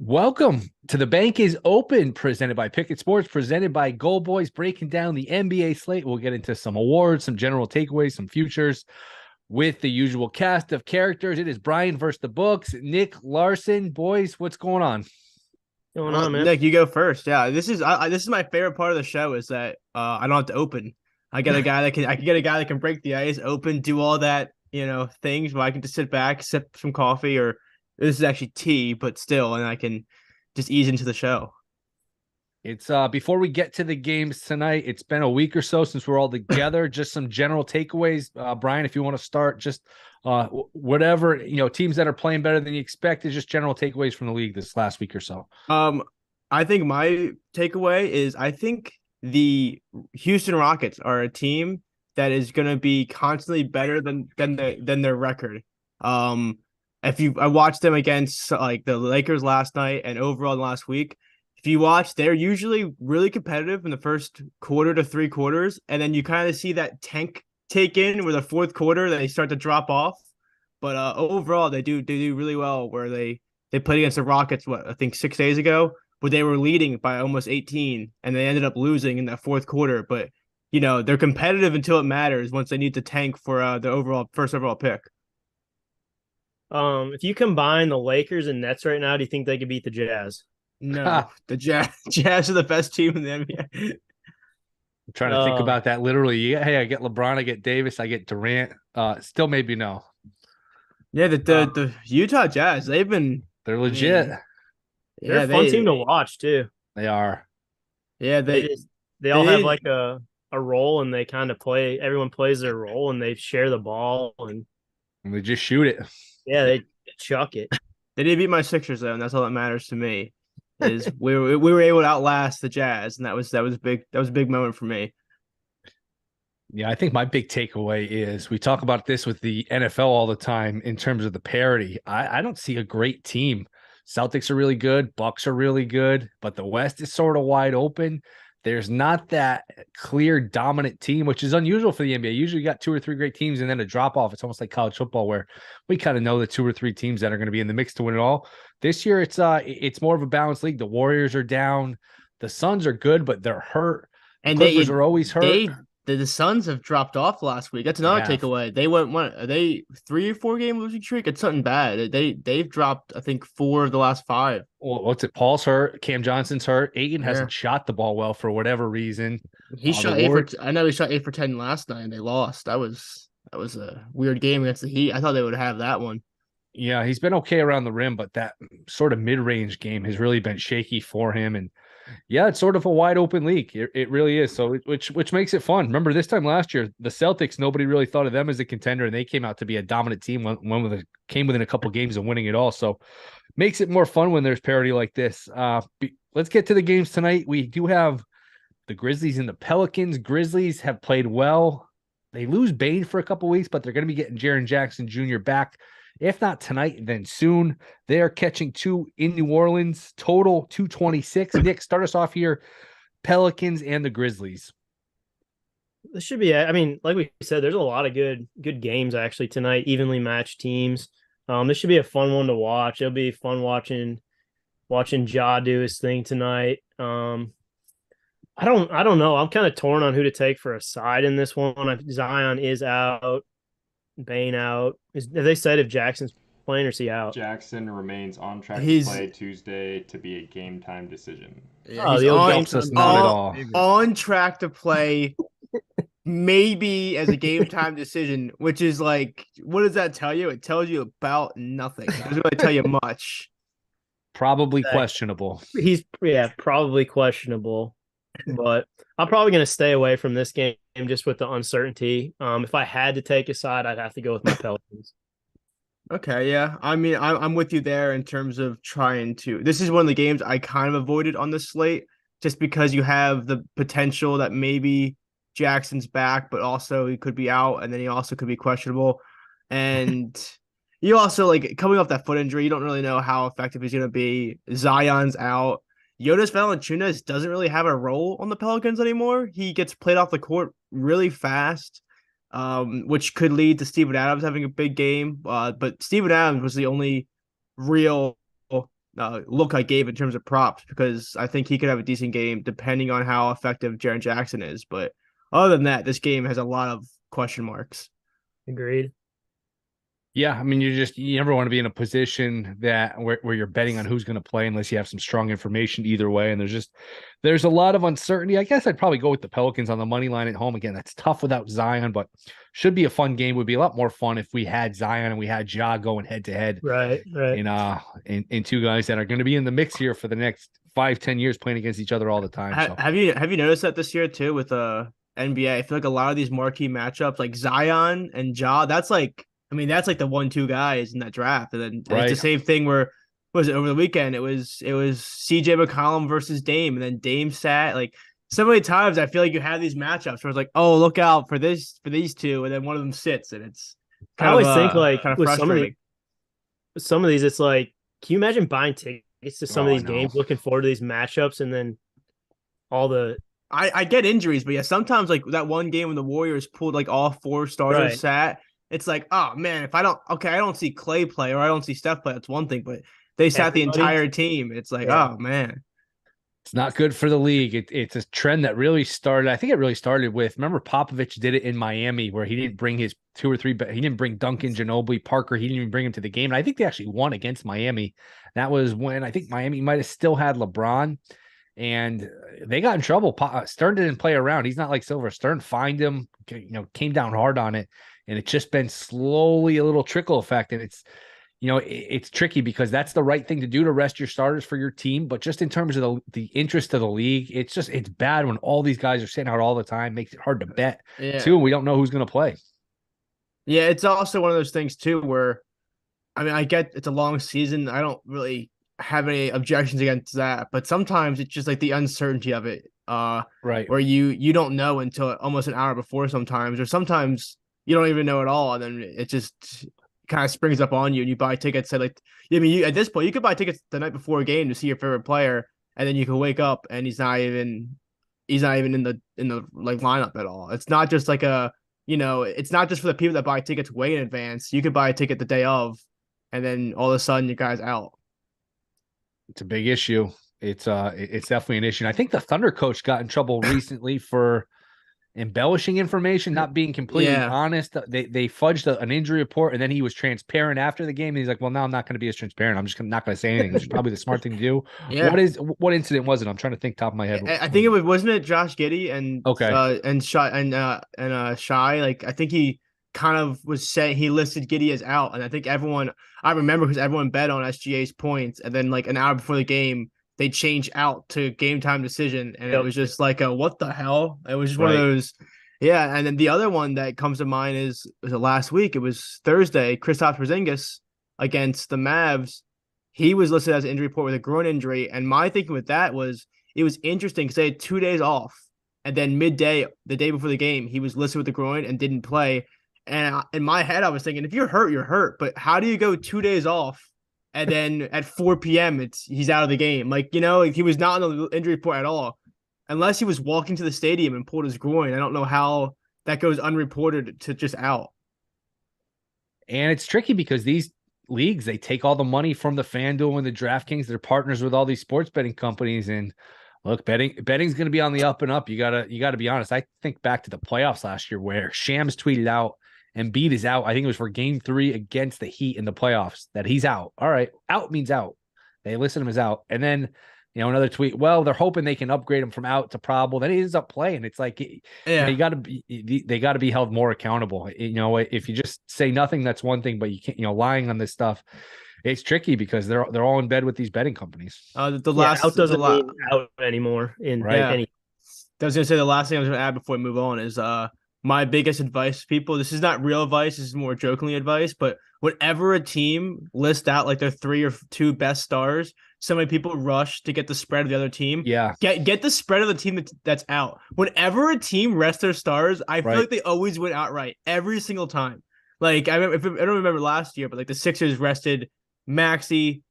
Welcome to The Bank is Open, presented by Pickett Sports, presented by Gold Boys, breaking down the NBA slate. We'll get into some awards, some general takeaways, some futures with the usual cast of characters. It is Brian versus the books. NicLarson. Boys, what's going on? Going on, man? Nick, you go first. Yeah, this is my favorite part of the show is that I don't have to open. I get a guy that can get a guy that can break the ice, open, do all that things. But I can just sit back, sip some coffee, or this is actually tea, but still, and I can just ease into the show. It's before we get to the games tonight, it's been a week or so since we're all together. Just some general takeaways. Brian, if you want to start, just whatever, teams that are playing better than you expected, just general takeaways from the league this last week or so. I think my takeaway is I think the Houston Rockets are a team that is going to be constantly better than their record. I watched them against like the Lakers last night and overall last week. If you watch, they're usually really competitive in the first quarter to three quarters, and then you kind of see that tank take in where the fourth quarter they start to drop off. But overall, they do really well. Where they played against the Rockets, I think 6 days ago, where they were leading by almost 18, and they ended up losing in that fourth quarter. But they're competitive until it matters once they need to tank for the first overall pick. If you combine the Lakers and Nets right now, do you think they could beat the Jazz? No, the Jazz are the best team in the NBA. I'm trying to think about that literally. Hey, I get LeBron, I get Davis, I get Durant. Still maybe no. Yeah, the Utah Jazz, they're legit. They're a fun team to watch too. They are. Yeah, they all have like a role, and they kind of play. Everyone plays their role, and they share the ball, and they just shoot it. Yeah, they chuck it. They did beat my Sixers though, and that's all that matters to me. Is we were able to outlast the Jazz, and that was big. That was a big moment for me. Yeah, I think my big takeaway is we talk about this with the NFL all the time in terms of the parity. I don't see a great team. Celtics are really good, Bucks are really good, but the West is sort of wide open. There's not that clear dominant team, which is unusual for the NBA. Usually you got two or three great teams and then a drop off. It's almost like college football where we kind of know the two or three teams that are going to be in the mix to win it all. This year it's more of a balanced league. The Warriors are down. The Suns are good, but they're hurt. And Clippers are always hurt. The Suns have dropped off last week. That's another takeaway. They went are they 3 or 4 game losing streak? It's something bad. They've dropped, I think, 4 of the last 5. Well, what's it? Paul's hurt. Cam Johnson's hurt. Ayton hasn't shot the ball well for whatever reason. He shot 8 for. I know he shot 8 for 10 last night, and they lost. That was a weird game against the Heat. I thought they would have that one. Yeah, he's been okay around the rim, but that sort of mid-range game has really been shaky for him. And yeah, it's sort of a wide open league. It really is. So which makes it fun. Remember this time last year, the Celtics, nobody really thought of them as a contender, and they came out to be a dominant team. Came within a couple games of winning it all. So makes it more fun when there's parity like this. Let's get to the games tonight. We do have the Grizzlies and the Pelicans. Grizzlies have played well. They lose Bane for a couple weeks, but they're going to be getting Jaren Jackson Jr. back. If not tonight, then soon. They are catching 2 in New Orleans, total 226. Nick, start us off here. Pelicans and the Grizzlies. This should be, I mean, like we said, there's a lot of good games actually tonight, evenly matched teams. This should be a fun one to watch. It'll be fun watching Ja do his thing tonight. I don't know. I'm kind of torn on who to take for a side in this one. Zion is out. Bane out. Have they said if Jackson's playing or is he out? Jackson remains on track to play Tuesday to be a game time decision. Yeah, he's on track to play maybe as a game time decision, which is like, what does that tell you? It tells you about nothing. It doesn't really tell you much. Probably questionable. He's probably questionable. But I'm probably going to stay away from this game just with the uncertainty. If I had to take a side, I'd have to go with my Pelicans. Okay, yeah. I mean, I'm with you there in terms of trying to. This is one of the games I kind of avoided on the slate just because you have the potential that maybe Jackson's back, but also he could be out, and then he also could be questionable. And you also, like, coming off that foot injury, you don't really know how effective he's going to be. Zion's out. Jonas Valanciunas doesn't really have a role on the Pelicans anymore. He gets played off the court really fast, which could lead to Steven Adams having a big game. But Steven Adams was the only real look I gave in terms of props, because I think he could have a decent game depending on how effective Jaren Jackson is. But other than that, this game has a lot of question marks. Agreed. Yeah, I mean, you never want to be in a position where you're betting on who's going to play unless you have some strong information either way. And there's a lot of uncertainty. I guess I'd probably go with the Pelicans on the money line at home. Again, that's tough without Zion, but should be a fun game. Would be a lot more fun if we had Zion and we had Ja going head to head. Right. In two guys that are going to be in the mix here for the next 5-10 years playing against each other all the time. Have you noticed that this year too with NBA? I feel like a lot of these marquee matchups, like Zion and Ja, that's like the 1-2 guys in that draft. And then It's the same thing where, was it over the weekend? It was CJ McCollum versus Dame, and then Dame sat. Like, so many times I feel like you have these matchups where it's like, oh, look out for these two, and then one of them sits, and it's I always think like kind of with frustrating. some of these, it's like, can you imagine buying tickets to some of these games, looking forward to these matchups, and then all the I get injuries, but yeah, sometimes like that one game when the Warriors pulled like all 4 starters sat. It's like, oh man, I don't see Clay play or I don't see Steph play, that's one thing, but they sat the entire team. It's like, oh man. It's not good for the league. It's a trend that really started. I think it really started with, remember Popovich did it in Miami where he didn't bring his 2 or 3, but he didn't bring Duncan, Ginobili, Parker. He didn't even bring him to the game. And I think they actually won against Miami. That was when I think Miami might have still had LeBron. And they got in trouble. Stern didn't play around. He's not like Silver. Stern fined him, came down hard on it. And it's just been slowly a little trickle effect. And it's tricky because that's the right thing to do to rest your starters for your team. But just in terms of the interest of the league, it's bad when all these guys are sitting out all the time. Makes it hard to bet too. And we don't know who's going to play. Yeah, it's also one of those things too where, I mean, I get it's a long season. I don't really have any objections against that. But sometimes it's just like the uncertainty of it. Where you don't know until almost an hour before sometimes, or sometimes you don't even know at all, and then it just kind of springs up on you, and you buy tickets. At at this point, you could buy tickets the night before a game to see your favorite player, and then you can wake up and he's not even in the like lineup at all. It's not just like it's not just for the people that buy tickets way in advance. You could buy a ticket the day of, and then all of a sudden your guy's out. It's a big issue. It's definitely an issue. And I think the Thunder coach got in trouble recently for embellishing information, not being completely honest. They fudged an injury report, and then he was transparent after the game. And he's like, "Well, now I'm not going to be as transparent. I'm just not going to say anything." Which is probably the smart thing to do. Yeah. What incident was it? I'm trying to think top of my head. I think wasn't it Josh Giddey and Shy. Like I think he kind of was saying he listed Giddey as out, and I think I remember because everyone bet on SGA's points, and then like an hour before the game, they changed out to game time decision, and it was just like what the hell? It was just one of those. Yeah, and then the other one that comes to mind was last week. It was Thursday. Kristaps Porzingis against the Mavs. He was listed as an injury report with a groin injury, and my thinking with that was it was interesting because they had 2 days off, and then midday, the day before the game, he was listed with the groin and didn't play. And in my head, I was thinking, if you're hurt, you're hurt. But how do you go 2 days off? And then at 4 p.m., he's out of the game. Like, he was not on the injury report at all. Unless he was walking to the stadium and pulled his groin. I don't know how that goes unreported to just out. And it's tricky because these leagues, they take all the money from the FanDuel and the DraftKings. They're partners with all these sports betting companies. And look, betting's going to be on the up and up. You gotta be honest. I think back to the playoffs last year where Shams tweeted out, Embiid is out. I think it was for game 3 against the Heat in the playoffs that he's out. All right. Out means out. They listed him as out. And then, another tweet, well, they're hoping they can upgrade him from out to probable. Then he ends up playing. It's like, they got to be held more accountable. If you just say nothing, that's one thing, but you can't, lying on this stuff, it's tricky because they're all in bed with these betting companies. Out doesn't mean out anymore. I was going to say the last thing I was going to add before we move on is, my biggest advice to people, this is not real advice, this is more jokingly advice, but whenever a team lists out like their 3 or 2 best stars, so many people rush to get the spread of the other team. Yeah. Get the spread of the team that's out. Whenever a team rests their stars, I feel like they always win outright every single time. Like I don't remember last year, but like the Sixers rested Maxey,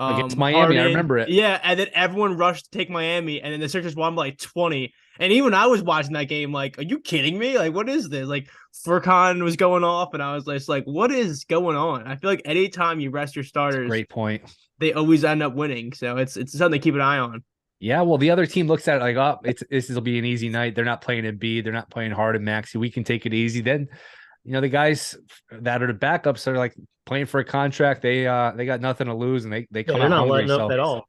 Against Miami, Harden. I remember it. Yeah, and then everyone rushed to take Miami, and then the Sixers won by like 20. And even I was watching that game like, are you kidding me? Like, what is this? Like, Furkan was going off, and I was just like, what is going on? I feel like anytime you rest your starters, Great point. they always end up winning. So it's something to keep an eye on. Yeah, well, the other team looks at it like, oh, this will be an easy night. They're not playing Embiid. They're not playing Harden, Maxey. We can take it easy. Then, the guys that are the backups are like playing for a contract. They got nothing to lose, and they come out not hungry. letting up at all.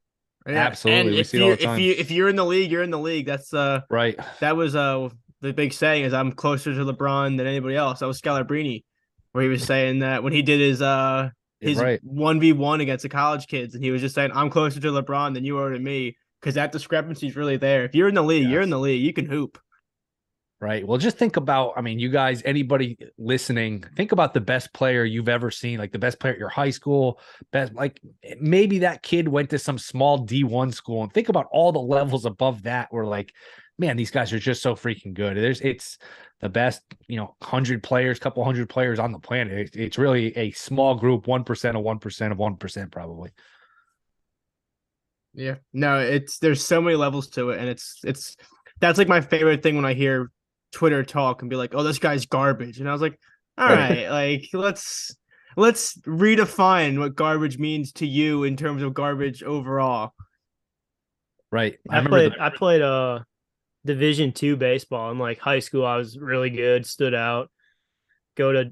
Yeah. Absolutely, and we see it all the time. If you're in the league, you're in the league. That's right. That was the big saying is I'm closer to LeBron than anybody else. That was Scalabrine, where he was saying that when he did his 1v1 against the college kids, and he was just saying I'm closer to LeBron than you are to me, because that discrepancy is really there. If you're in the league, you're in the league. You can hoop. Right. Well, just think about, you guys, anybody listening, think about the best player you've ever seen, like the best player at your high school, best, like maybe that kid went to some small D1 school, and think about all the levels above that where like, man, these guys are just so freaking good. It's the best, 100 players, couple hundred players on the planet. It's really a small group, 1% of 1% of 1% probably. Yeah. No, there's so many levels to it, and it's that's like my favorite thing when I hear Twitter talk and be like, oh, this guy's garbage. And I was like, all right, like let's redefine what garbage means to you in terms of garbage overall. Right. I played Division II baseball in like high school. I was really good, stood out. Go to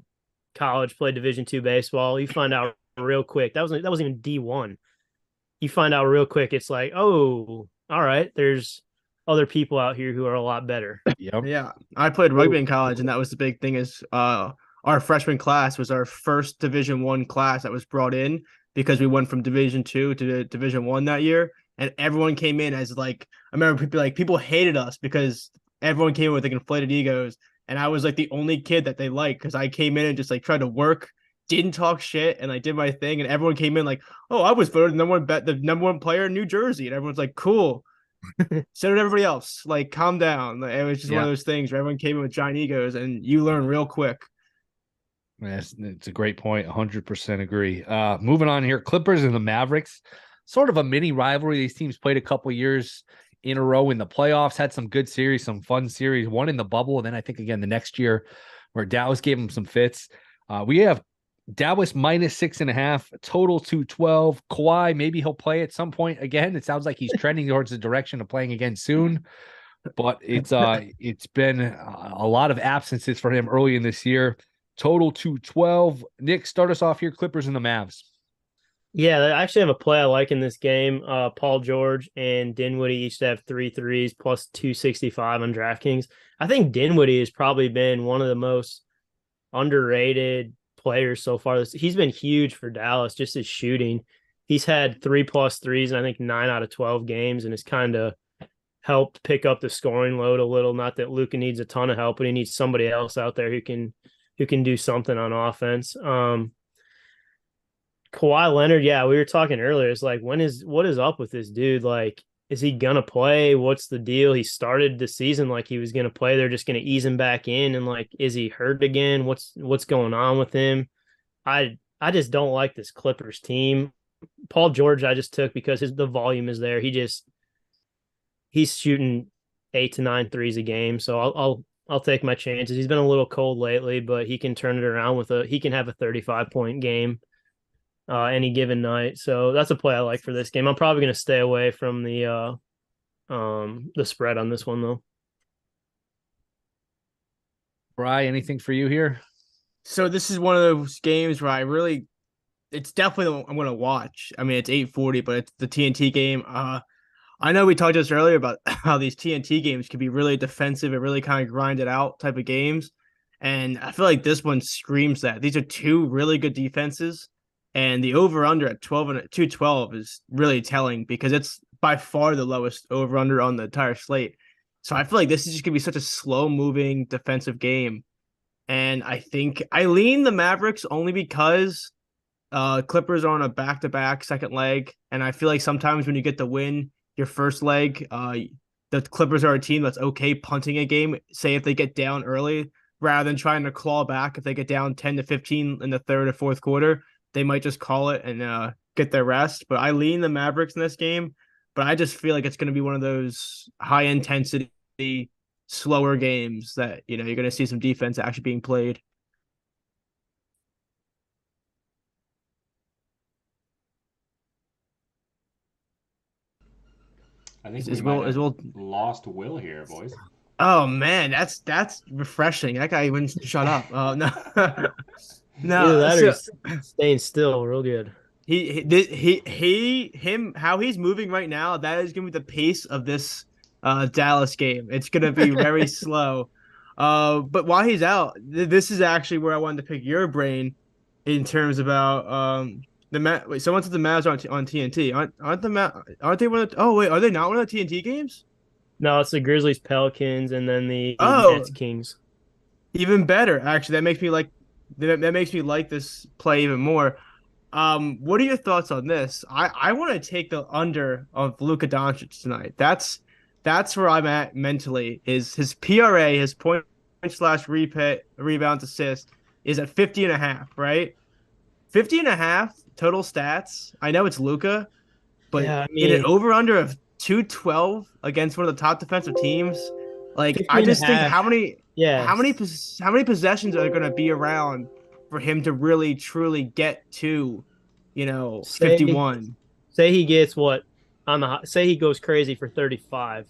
college, play Division II baseball. You find out real quick. That wasn't even D1. You find out real quick. It's like, oh, all right, there's other people out here who are a lot better. Yep. Yeah. I played rugby in college, and that was the big thing is our freshman class was our first Division I class that was brought in because we went from Division II to Division I that year. And everyone came in as like, I remember people hated us because everyone came in with like inflated egos. And I was like the only kid that they liked because I came in and just like tried to work, didn't talk shit, and I did my thing. And everyone came in like, oh, I was voted the number one player in New Jersey. And everyone's like, cool. So did everybody else. Like, calm down. It was just one of those things where everyone came in with giant egos, and you learn real quick. Yes, it's a great point. 100% agree. Moving on here, Clippers and the Mavericks. Sort of a mini rivalry. These teams played a couple years in a row in the playoffs, had some good series, some fun series, one in the bubble, and then I think again the next year where Dallas gave them some fits. We have Dallas minus 6.5, total 212. Kawhi, maybe he'll play at some point again. It sounds like he's trending towards the direction of playing again soon, but it's been a lot of absences for him early in this year. Total 212. Nick, start us off here, Clippers and the Mavs. Yeah, I actually have a play I like in this game. Paul George and Dinwiddie each have 3 threes plus 265 on DraftKings. I think Dinwiddie has probably been one of the most underrated players so far. He's been huge for Dallas, just his shooting. He's had 3+ threes in I think 9 out of 12 games, and it's kind of helped pick up the scoring load a little. Not that Luka needs a ton of help, but he needs somebody else out there who can do something on offense. Kawhi Leonard, yeah, we were talking earlier. It's like, what is up with this dude? Like, is he gonna play? What's the deal? He started the season like he was gonna play. They're just gonna ease him back in, and like, is he hurt again? What's going on with him? I just don't like this Clippers team. Paul George, I just took because the volume is there. He's shooting 8 to 9 threes a game, so I'll take my chances. He's been a little cold lately, but he can turn it around he can have a 35-point game any given night. So that's a play I like for this game. I'm probably going to stay away from the spread on this one though. Brian, anything for you here? So this is one of those games where it's definitely I'm going to watch. I mean, it's 8:40, but it's the TNT game. I know we talked just earlier about how these TNT games can be really defensive and really kind of grind it out type of games. And I feel like this one screams that. These are two really good defenses. And the over-under at 212 is really telling because it's by far the lowest over-under on the entire slate. So I feel like this is just going to be such a slow-moving defensive game. And I think I lean the Mavericks only because Clippers are on a back-to-back second leg. And I feel like sometimes when you get the win, your first leg, the Clippers are a team that's okay punting a game, say if they get down early, rather than trying to claw back if they get down 10 to 15 in the third or fourth quarter. They might just call it and get their rest. But I lean the Mavericks in this game. But I just feel like it's going to be one of those high intensity, slower games that you're going to see some defense actually being played. I think we might have lost Will here, boys. Oh man, that's refreshing. That guy wouldn't shut up. Oh no, no. That is staying still, real good. How he's moving right now. That is gonna be the pace of this Dallas game. It's gonna be very slow. But while he's out, this is actually where I wanted to pick your brain in terms about Wait, someone said the Mavs on TNT. Aren't they one of oh wait, are they not one of the TNT games? No, it's the Grizzlies, Pelicans, and then the Nets, Kings. Even better, actually. That makes me like this play even more. What are your thoughts on this? I want to take the under of Luka Doncic tonight. That's where I'm at mentally. Is his PRA, his point / rebounds assist, is at 50.5, right? 50.5 total stats. I know it's Luka, but in an over under of 212 against one of the top defensive teams, like I just think how many possessions are going to be around for him to really truly get to 51. Say he gets say he goes crazy for 35.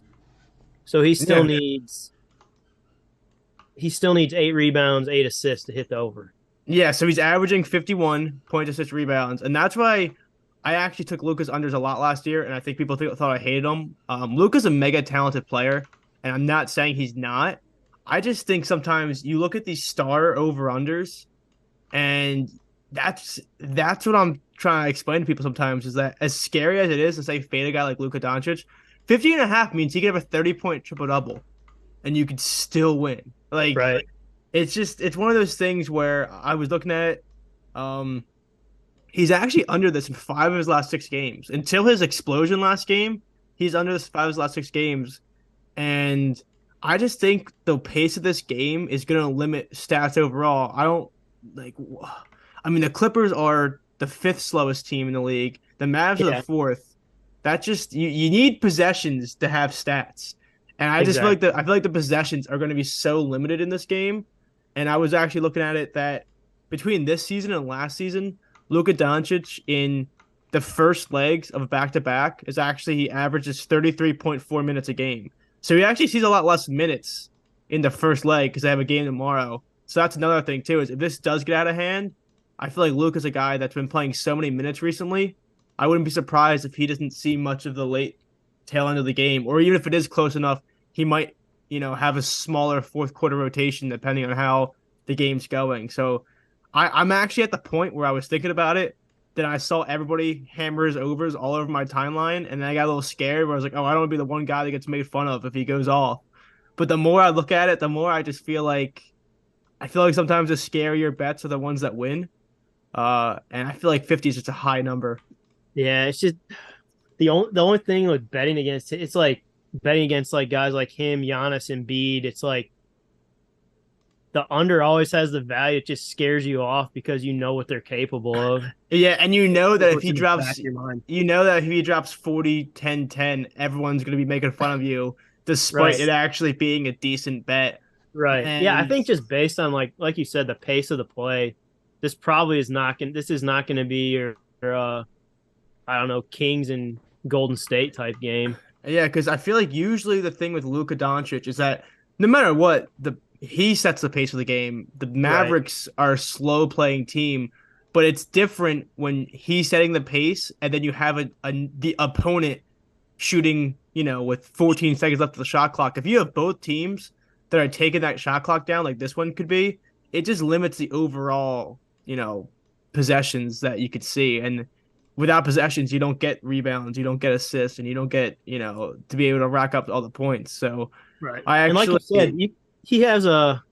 So he still needs 8 rebounds, 8 assists to hit the over. Yeah, so he's averaging 51 points, assists, rebounds, and that's why I actually took Luka's unders a lot last year, and I think people thought I hated him. Luka's a mega talented player, and I'm not saying he's not. I just think sometimes you look at these star over-unders, and that's what I'm trying to explain to people sometimes, is that as scary as it is to say fade a guy like Luka Doncic, 50.5 means he could have a 30-point triple-double, and you could still win. Right. It's one of those things where I was looking at it. He's actually under this in 5 of his last 6 games. Until his explosion last game, he's under this 5 of his last 6 games. And I just think the pace of this game is going to limit stats overall. The Clippers are the 5th slowest team in the league. The Mavs are the 4th. That just you need possessions to have stats. And I just feel like the possessions are going to be so limited in this game. And I was actually looking at it that between this season and last season, Luka Doncic in the first legs of a back-to-back he averages 33.4 minutes a game. So he actually sees a lot less minutes in the first leg because they have a game tomorrow. So that's another thing too, is if this does get out of hand, I feel like Luka's a guy that's been playing so many minutes recently. I wouldn't be surprised if he doesn't see much of the late tail end of the game, or even if it is close enough, he might, have a smaller fourth quarter rotation depending on how the game's going. So I'm actually at the point where I was thinking about it, then I saw everybody hammer his overs all over my timeline, and then I got a little scared where I was like, oh, I don't want to be the one guy that gets made fun of if he goes off. But the more I look at it, the more I just feel like sometimes the scarier bets are the ones that win. And I feel like 50 is just a high number. Yeah, it's just the only thing with betting against it's like betting against like guys like him, Giannis, and Embiid. It's like the under always has the value. It just scares you off because you know what they're capable of. Yeah, and that if he drops 40, 10, 10, everyone's going to be making fun of you despite it actually being a decent bet. Right. And yeah, I think just based on like you said, the pace of the play, this is not going to be your I don't know, Kings and Golden State type game. Yeah, because I feel like usually the thing with Luka Doncic is that no matter what, he sets the pace of the game. The Mavericks are a slow-playing team, but it's different when he's setting the pace and then you have the opponent shooting, with 14 seconds left of the shot clock. If you have both teams that are taking that shot clock down like this one could be, it just limits the overall, possessions that you could see. And without possessions, you don't get rebounds, you don't get assists, and you don't get, to be able to rack up all the points. So and like you said, he has a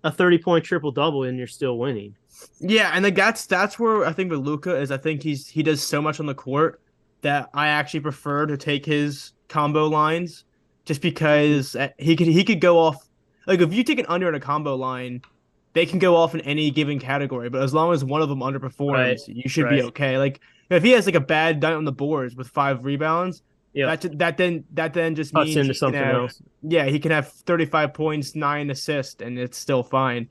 30-point triple-double and you're still winning. Yeah, and that's where I think with Luka is I think he does so much on the court that I actually prefer to take his combo lines just because he could go off. Like if you take an under in a combo line, they can go off in any given category, but as long as one of them underperforms, you should be okay. Like if he has like a bad night on the boards with 5 rebounds, that then just cuts means into something else. Yeah, he can have 35 points, 9 assists, and it's still fine.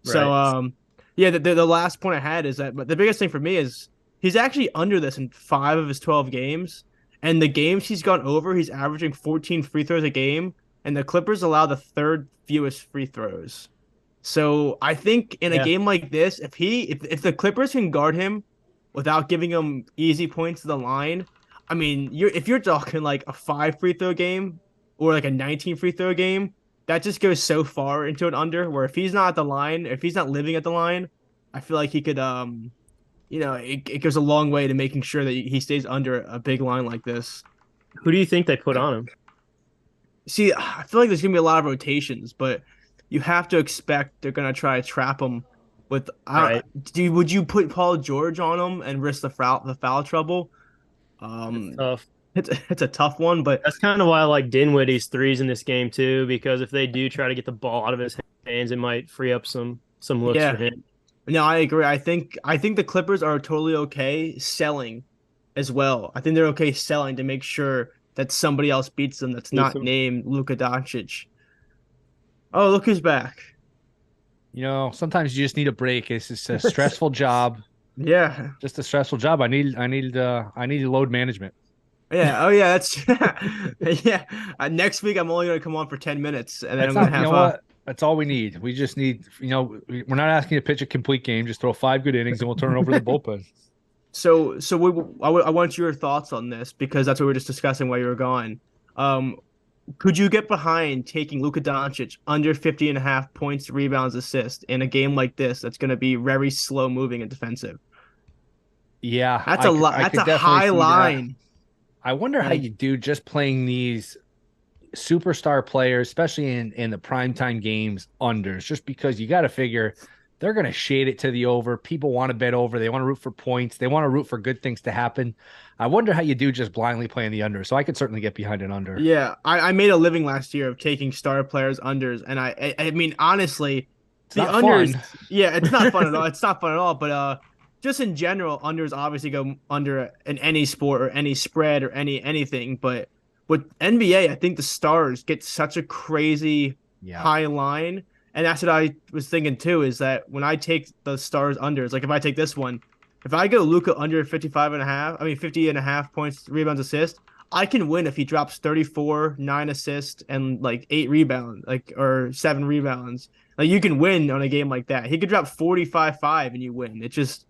So yeah, the last point I had is that, but the biggest thing for me is he's actually under this in 5 of his 12 games, and the games he's gone over, he's averaging 14 free throws a game, and the Clippers allow the 3rd fewest free throws. So I think in a game like this, if the Clippers can guard him without giving him easy points to the line, I mean, if you're talking like a 5 free throw game or like a 19 free throw game, that just goes so far into an under. Where if he's not at the line, if he's not living at the line, I feel like he could it goes a long way to making sure that he stays under a big line like this. Who do you think they put on him? See, I feel like there's gonna be a lot of rotations, but you have to expect they're gonna try to trap him with. Would you put Paul George on him and risk the foul trouble? It's tough. It's a tough one, but that's kind of why I like Dinwiddie's threes in this game too, because if they do try to get the ball out of his hands, it might free up some looks for him. No, I agree. I think the Clippers are totally okay selling as well. I think they're okay selling to make sure that somebody else beats them that's not named Luka Doncic. Oh, look who's back. Sometimes you just need a break. It's just a stressful job. Yeah. Just a stressful job. I need load management. Yeah. Oh, yeah. That's yeah. Next week, I'm only going to come on for 10 minutes, and then I'm going to have. What? That's all we need. We just need. We're not asking you to pitch a complete game. Just throw 5 good innings, and we'll turn it over to the bullpen. So I want your thoughts on this, because that's what we were just discussing while you were gone. Could you get behind taking Luka Doncic under 50.5 points, rebounds, assists in a game like this that's going to be very slow moving and defensive? Yeah, that's a high line. That. I wonder how you do just playing these superstar players, especially in the primetime games, unders, just because you got to figure they're going to shade it to the over. People want to bet over. They want to root for points. They want to root for good things to happen. I wonder how you do just blindly playing the under. So I could certainly get behind an under. Yeah, I made a living last year of taking star players unders, and I mean, honestly, it's the unders. Fun. Yeah, it's not fun at all. It's not fun at all. But just in general, unders obviously go under in any sport or any spread or anything. But with NBA, I think the stars get such a crazy high line. And that's what I was thinking too, is that when I take the stars unders, like if I take this one, if I go Luka under 50.5 points, rebounds, assists, I can win if he drops 34, 9 assists, and like 8 rebounds, or 7 rebounds. Like you can win on a game like that. He could drop 45-5 and you win. It's just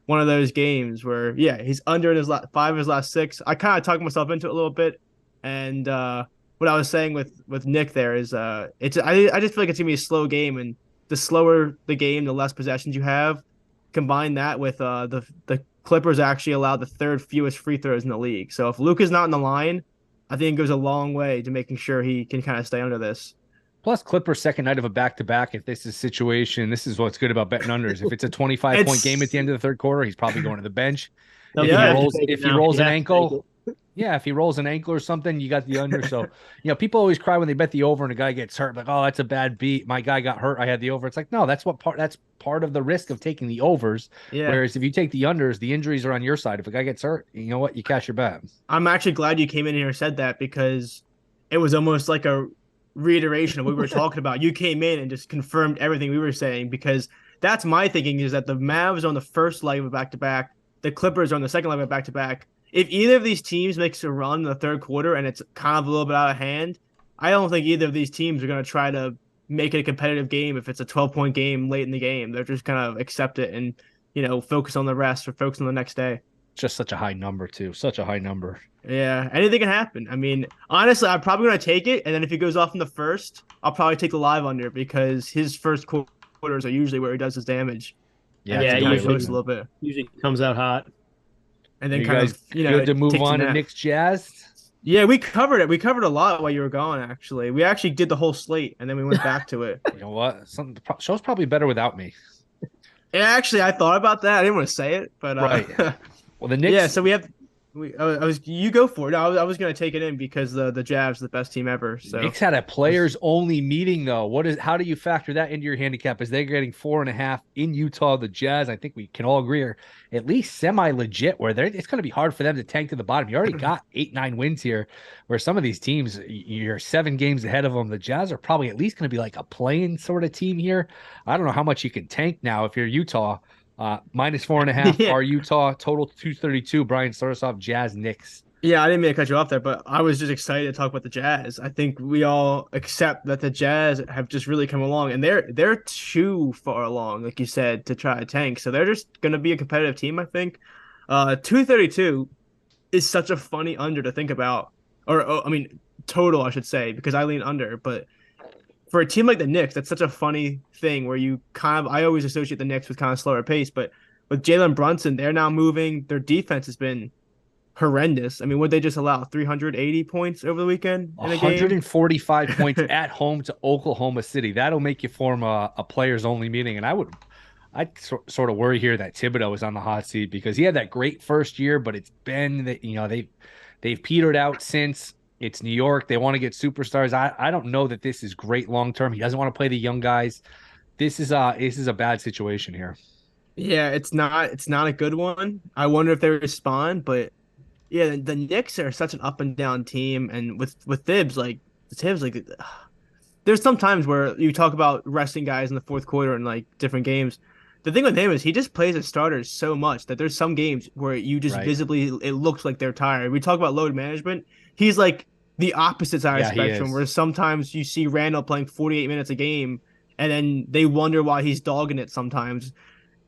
one of those games where, he's under in his 5 of his last 6. I kind of talked myself into it a little bit, and what I was saying with Nick there is I just feel like it's gonna be a slow game, and the slower the game, the less possessions you have. Combine that with the Clippers actually allow the 3rd fewest free throws in the league. So if Luka's not in the line, I think it goes a long way to making sure he can kind of stay under this. Plus, Clippers' second night of a back-to-back. If this is a situation, this is what's good about betting unders. If it's a 25-point game at the end of the 3rd quarter, he's probably going to the bench. If he rolls an ankle. Yeah, if he rolls an ankle or something, you got the under. So, people always cry when they bet the over and a guy gets hurt. Like, oh, that's a bad beat. My guy got hurt. I had the over. It's like, no, that's part of the risk of taking the overs. Yeah. Whereas if you take the unders, the injuries are on your side. If a guy gets hurt, you know what? You cash your bet. I'm actually glad you came in here and said that, because it was almost like a reiteration of what we were talking about. You came in and just confirmed everything we were saying, because that's my thinking, is that the Mavs on the first leg of a back-to-back, the Clippers are on the second leg of a back-to-back. If either of these teams makes a run in the 3rd quarter and it's kind of a little bit out of hand, I don't think either of these teams are going to try to make it a competitive game if it's a 12-point game late in the game. They're just going to accept it and, focus on the rest or focus on the next day. Just such a high number, too. Such a high number. Yeah, anything can happen. I mean, honestly, I'm probably going to take it, and then if he goes off in the first, I'll probably take the live under, because his first quarters are usually where he does his damage. Yeah, usually a little bit. Usually comes out hot. And then good to move on to Knicks Jazz. Yeah, we covered it. We covered a lot while you were gone, actually. We actually did the whole slate, and then we went back to it. You know what? The show's probably better without me. Yeah, actually, I thought about that. I didn't want to say it, but right. Well, the Knicks. Yeah, so we have You go for it. I was gonna take it in because the Jazz are the best team ever. So Knicks had a players only meeting though. How do you factor that into your handicap? As they're getting 4.5 in Utah, the Jazz, I think we can all agree, are at least semi legit. Where it's going to be hard for them to tank to the bottom. You already got 8-9 wins here, where some of these teams you're 7 games ahead of them. The Jazz are probably at least going to be like a playing sort of team here. I don't know how much you can tank now if you're Utah. Minus 4.5 Yeah. are Utah, total 232. Brian, start us off. Jazz, Knicks. Yeah, I didn't mean to cut you off there, but I was just excited to talk about the Jazz. I think we all accept that the Jazz have just really come along, and they're too far along, like you said, to try to tank. So they're just going to be a competitive team, I think. 232 is such a funny under to think about, or I mean total, I should say, because I lean under. But for a team like the Knicks, that's such a funny thing where you I always associate the Knicks with kind of slower pace, but with Jalen Brunson, they're now moving. Their defense has been horrendous. I mean, would they just allow 380 points over the weekend in a game? 145 points at home to Oklahoma City. That'll make you form a players only meeting. And I'd sort of worry here that Thibodeau is on the hot seat because he had that great first year, but it's been that they've petered out since. It's New York. They want to get superstars. I don't know that this is great long term. He doesn't want to play the young guys. This is a bad situation here. Yeah, it's not a good one. I wonder if they respond, but yeah, the Knicks are such an up and down team, and with Thibs, there's some times where you talk about resting guys in the fourth quarter in like different games. The thing with him is he just plays as starters so much that there's some games where you just visibly it looks like they're tired. We talk about load management. He's like the opposite side of the spectrum, where sometimes you see Randall playing 48 minutes a game, and then they wonder why he's dogging it sometimes.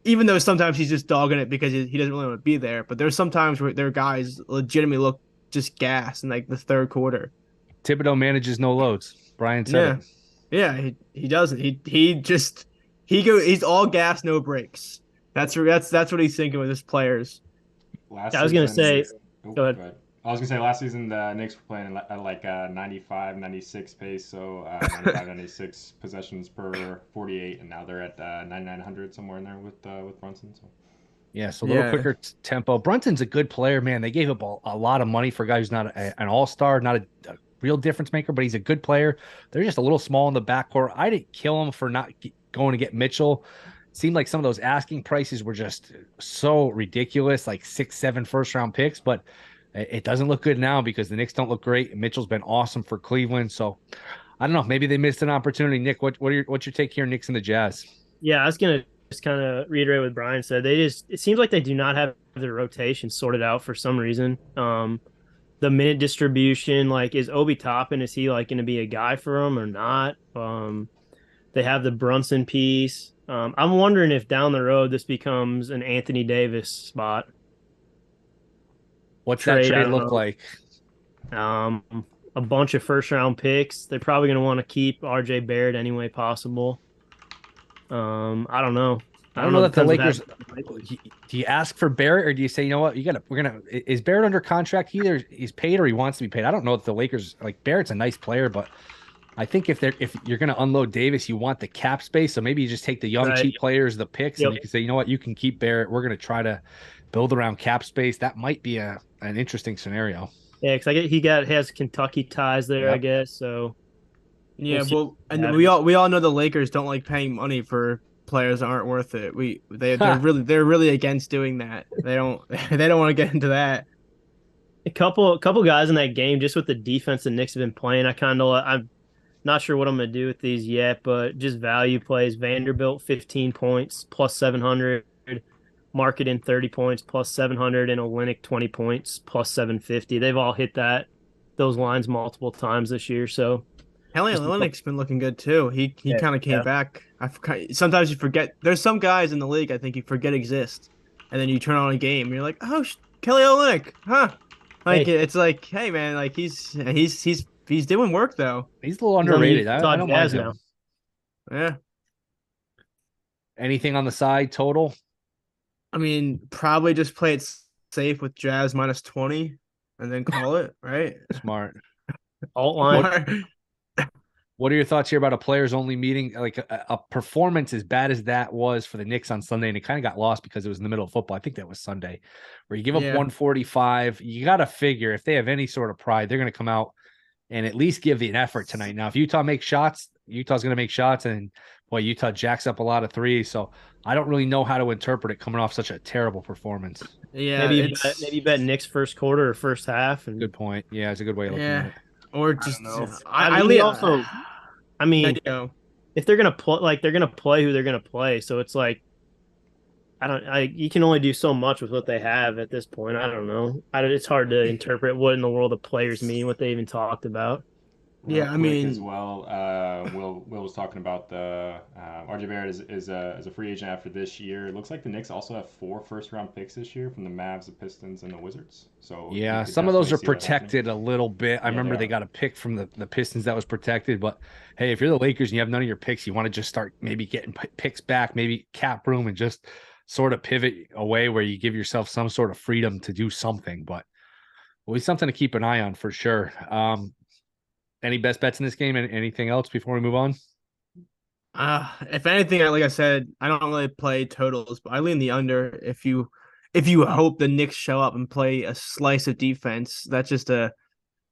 Even though sometimes he's just dogging it because he doesn't really want to be there. But there's sometimes where their guys legitimately look just gas in like the third quarter. Thibodeau manages no loads. Brian said it. Yeah, he doesn't. He's all gas, no breaks. That's what he's thinking with his players. I was gonna say, go ahead. I was gonna say last season the Knicks were playing at like 95, 96 pace, so 95, 96 possessions per 48, and now they're at 9,900 somewhere in there with Brunson. So yeah, so a little quicker tempo. Brunson's a good player, man. They gave up a lot of money for a guy who's not an all-star, not a real difference maker, but he's a good player. They're just a little small in the backcourt. I didn't kill him for not going to get Mitchell. It seemed like some of those asking prices were just so ridiculous, like 6-7 first-round picks, but it doesn't look good now because the Knicks don't look great. Mitchell's been awesome for Cleveland. So I don't know. Maybe they missed an opportunity. Nick, what's your take here, Knicks and the Jazz? Yeah, I was going to just kind of reiterate what Brian said. It seems like they do not have their rotation sorted out for some reason. The minute distribution, like, is Obi Toppin, is he like going to be a guy for them or not? They have the Brunson piece. I'm wondering if down the road this becomes an Anthony Davis spot. What's that trade look like? A bunch of first-round picks. They're probably going to want to keep R.J. Barrett any way possible. I don't know. I don't know that the Lakers. Do you ask for Barrett or do you say, you know what, is Barrett under contract? Either he's paid or he wants to be paid. I don't know if the Lakers, like, Barrett's a nice player, but I think if you're going to unload Davis, you want the cap space. So maybe you just take the young cheap players, the picks, and you can say, you know what, you can keep Barrett. We're going to try to build around cap space. That might be an interesting scenario. Yeah, because he has Kentucky ties there, I guess. So yeah, and we all know the Lakers don't like paying money for players that aren't worth it. They're really against doing that. They don't want to get into that. A couple guys in that game, just with the defense the Knicks have been playing, I'm not sure what I'm going to do with these yet, but just value plays. Vanderbilt 15 points plus 700. Marketing 30 points plus 700, and Olynyk 20 points plus 750. They've all hit those lines multiple times this year. So Kelly Olynyk's been looking good too. He kind of came back. Sometimes you forget. There's some guys in the league I think you forget exist, and then you turn on a game and you're like, oh, Kelly Olynyk, huh? Like it's like, hey man, like he's doing work though. He's a little underrated. I don't mind him. Now. Yeah. Anything on the side total? I mean, probably just play it safe with Jazz minus 20 and then call it, right? Smart. Alt line. What are your thoughts here about a players only meeting? Like a performance as bad as that was for the Knicks on Sunday, and it kind of got lost because it was in the middle of football. I think that was Sunday, where you give up Yeah. 145. You got to figure if they have any sort of pride, they're going to come out and at least give the an effort tonight. Now, if Utah makes shots, Utah's going to make shots, and boy, Utah jacks up a lot of threes. So I don't really know how to interpret it coming off such a terrible performance. Yeah, Maybe bet Knicks first quarter or first half. And Good point. Yeah, it's a good way of looking at it. or just I mean, also, I mean, you know, if they're gonna play, like they're gonna play who they're gonna play, so it's like you can only do so much with what they have at this point. I don't know. It's hard to interpret what in the world the players mean, what they even talked about. Yeah, I mean, as well. Will was talking about the RJ Barrett is a free agent after this year. It looks like the Knicks also have 4 first-round picks this year from the Mavs, the Pistons, and the Wizards. So yeah, you could some of those definitely are see that happening. protected a little bit. I remember they got a pick from the Pistons that was protected. But hey, if you're the Lakers and you have none of your picks, you want to just start maybe getting picks back, maybe cap room, and just sort of pivot away where you give yourself some sort of freedom to do something. But it'll be something to keep an eye on for sure. Any best bets in this game? And anything else before we move on? if anything, like I said, I don't really play totals, but I lean the under. If you hope the Knicks show up and play a slice of defense, that's just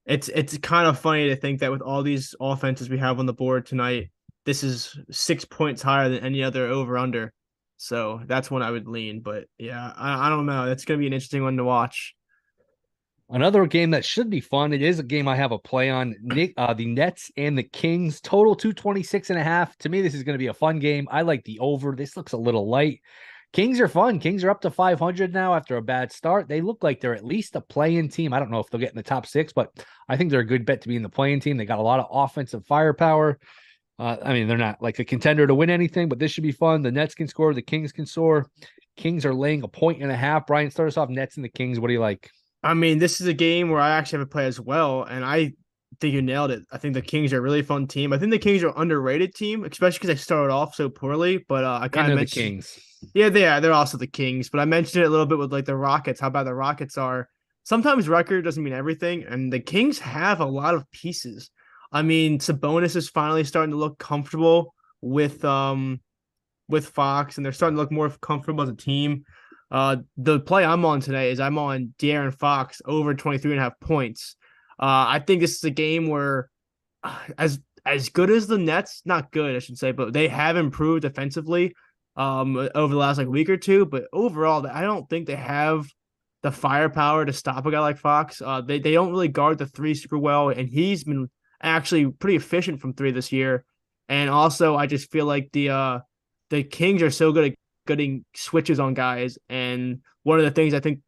it's kind of funny to think that with all these offenses we have on the board tonight, this is 6 points higher than any other over under. So that's one I would lean. But yeah, I don't know. That's gonna be an interesting one to watch. Another game that should be fun. It is a game I have a play on. The Nets and the Kings, total 226.5. To me, this is going to be a fun game. I like the over. This looks a little light. Kings are fun. Kings are up to 500 now after a bad start. They look like they're at least a play-in team. I don't know if they'll get in the top 6, but I think they're a good bet to be in the play-in team. They got a lot of offensive firepower. I mean, they're not like a contender to win anything, but this should be fun. The Nets can score. The Kings can score. Kings are laying 1.5. Brian, start us off. Nets and the Kings. What do you like? I mean, this is a game where I actually have a play as well, and I think you nailed it. I think the Kings are a really fun team. I think the Kings are an underrated team, especially because they started off so poorly. But I kind of mentioned the Kings. Yeah, they're also the Kings. But I mentioned it a little bit with like the Rockets. How bad the Rockets are. Sometimes record doesn't mean everything, and the Kings have a lot of pieces. I mean, Sabonis is finally starting to look comfortable with Fox, and they're starting to look more comfortable as a team. The play I'm on today is I'm on De'Aaron Fox over 23.5 points. I think this is a game where as good as the Nets, not good, I should say, but they have improved defensively over the last like week or two. But overall, I don't think they have the firepower to stop a guy like Fox. They don't really guard the 3 super well, and he's been actually pretty efficient from 3 this year. And also, I just feel like the Kings are so good at getting switches on guys, and one of the things I think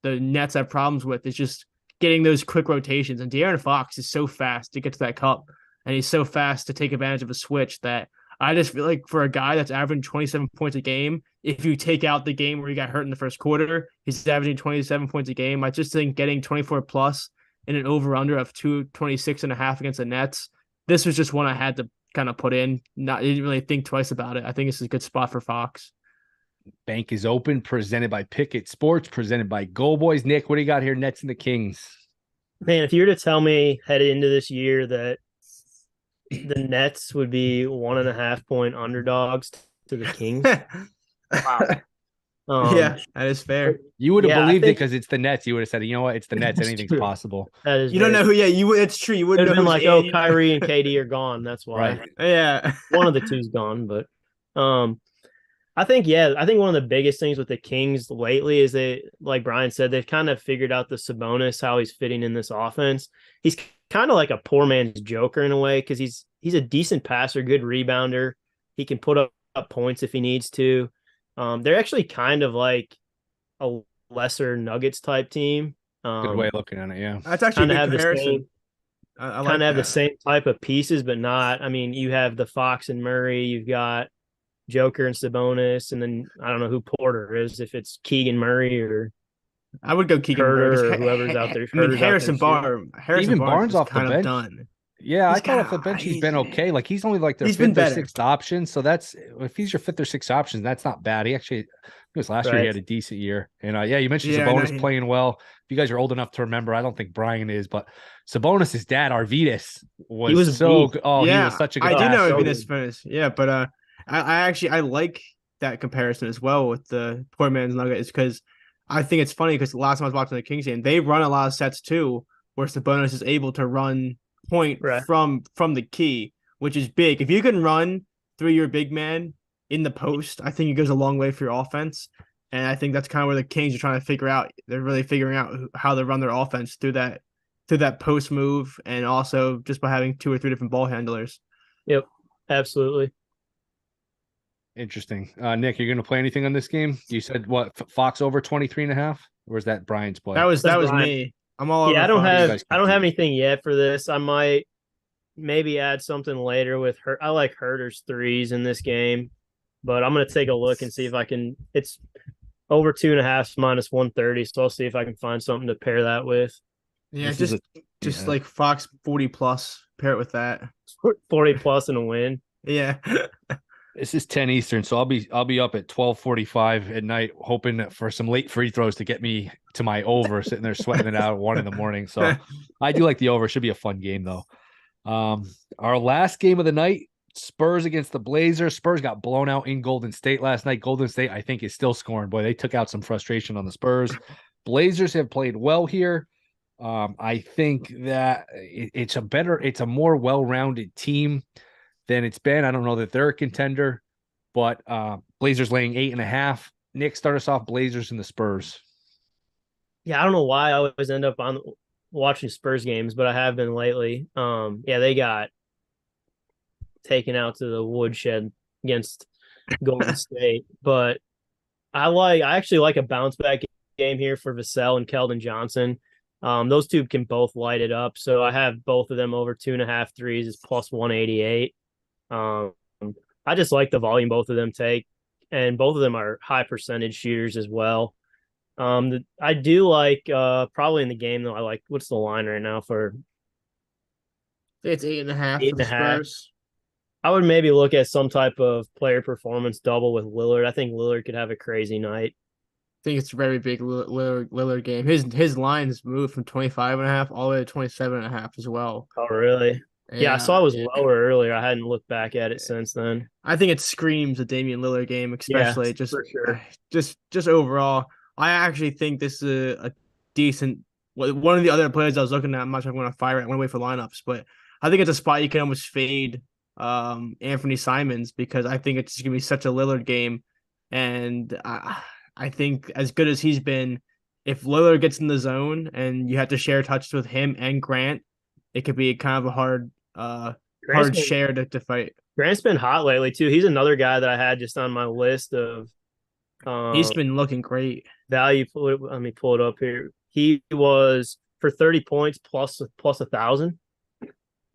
the Nets have problems with is just getting those quick rotations. And De'Aaron Fox is so fast to get to that cup, and he's so fast to take advantage of a switch that I just feel like for a guy that's averaging 27 points a game, if you take out the game where he got hurt in the first quarter, he's averaging 27 points a game. I just think getting 24 plus in an over-under of 226.5 against the Nets, this was just one I had to kind of put in. I didn't really think twice about it. I think this is a good spot for Fox. Bank is open, presented by Pickett Sports, presented by Go Boys. Nick, what do you got here? Nets and the Kings. Man, if you were to tell me headed into this year that the Nets would be 1.5 point underdogs to the Kings, wow. Yeah, that is fair. You would have believed it because it's the Nets. You would have said, you know what, it's the Nets. Anything's possible. That is you don't know who. Yeah, you. It's true. You wouldn't have know been like, oh, Kyrie and KD are gone. That's why. Right. Yeah, one of the two's gone. But I think one of the biggest things with the Kings lately is they, like Brian said, they've kind of figured out the Sabonis, how he's fitting in this offense. He's kind of like a poor man's Joker in a way, because he's a decent passer, good rebounder. He can put up points if he needs to. They're actually kind of like a lesser Nuggets type team. Good way of looking at it, yeah. That's actually a good comparison. I kind of have the same type of pieces, but not. I mean, you have the Fox and Murray. You've got Joker and Sabonis, and then I don't know who Porter is, if it's Keegan Murray or I would go Keegan Murray or whoever's out there. I mean, Harrison Barnes off kind the bench. of done. Yeah, I He's thought off the got bench he's been okay. Like he's only like their He's been fifth or better. sixth option. So that's if he's your fifth or sixth option, that's not bad. He actually, it was last year he Right. had a decent year. And yeah, you mentioned Yeah, Sabonis no, playing well. If you guys are old enough to remember, I don't think Brian is, but Sabonis' dad, Arvidas, He was was a so beast. good. Oh, he was yeah, such a I good do know passer. so Venus Venice. Yeah, but I actually I like that comparison as well with the poor man's Nuggets because I think it's funny because the last time I was watching the Kings game, they run a lot of sets too, where Sabonis is able to run point Right. from the key, which is big. If you can run through your big man in the post, I think it goes a long way for your offense. And I think that's kind of where the Kings are trying to figure out. They're really figuring out how to run their offense through that post move and also just by having 2 or 3 different ball handlers. Yep, absolutely. Interesting. Nick, you're going to play anything on this game? You said what, Fox over 23.5? Or is that Brian's play? That was That's that was Brian. me. I'm all Yeah, over I don't Fox. You have guys I don't can have do- anything yet for this. I might maybe add something later with her. I like Herter's threes in this game, but I'm gonna take a look and see if I can. It's over 2.5 minus 130, so I'll see if I can find something to pair that with. Yeah, This is just yeah. like Fox 40 plus. Pair it with that. 40 plus and a win. Yeah. This is 10 Eastern, so I'll be up at 12:45 at night, hoping for some late free throws to get me to my over, sitting there sweating it out at 1 a.m. So I do like the over. Should be a fun game though. Our last game of the night, Spurs against the Blazers. Spurs got blown out in Golden State last night. Golden State, I think, is still scoring. Boy, they took out some frustration on the Spurs. Blazers have played well here. I think that it's a more well-rounded team than it's been. I don't know that they're a contender, but Blazers laying 8.5. Nick, start us off Blazers and the Spurs. Yeah, I don't know why I always end up on watching Spurs games, but I have been lately. Yeah, they got taken out to the woodshed against Golden State, but I actually like a bounce back game here for Vassell and Keldon Johnson. Those two can both light it up, so I have both of them over 2.5 threes is plus 188. I just like the volume both of them take, and both of them are high percentage shooters as well. I do like probably in the game though. I like what's the line right now for It's 8.5 for the 8.5. Spurs. I would maybe look at some type of player performance double with Lillard. I think Lillard could have a crazy night. I think it's a very big Lillard game. His lines moved from 25.5 all the way to 27.5 as well. Oh, really? Yeah, I saw it was lower earlier. I hadn't looked back at it since then. I think it screams a Damian Lillard game, especially Yeah, just for sure. just overall. I actually think this is a decent one of the other players I was looking at. I'm not sure I'm going to fire it. I'm going to wait for lineups, but I think it's a spot you can almost fade Anthony Simons because I think it's going to be such a Lillard game, and I think as good as he's been, if Lillard gets in the zone and you have to share touches with him and Grant, it could be kind of a hard share to fight. Grant's been hot lately too. He's another guy that I had just on my list of He's been looking great. Value. Let me pull it up here. He was for 30 points plus 1,000.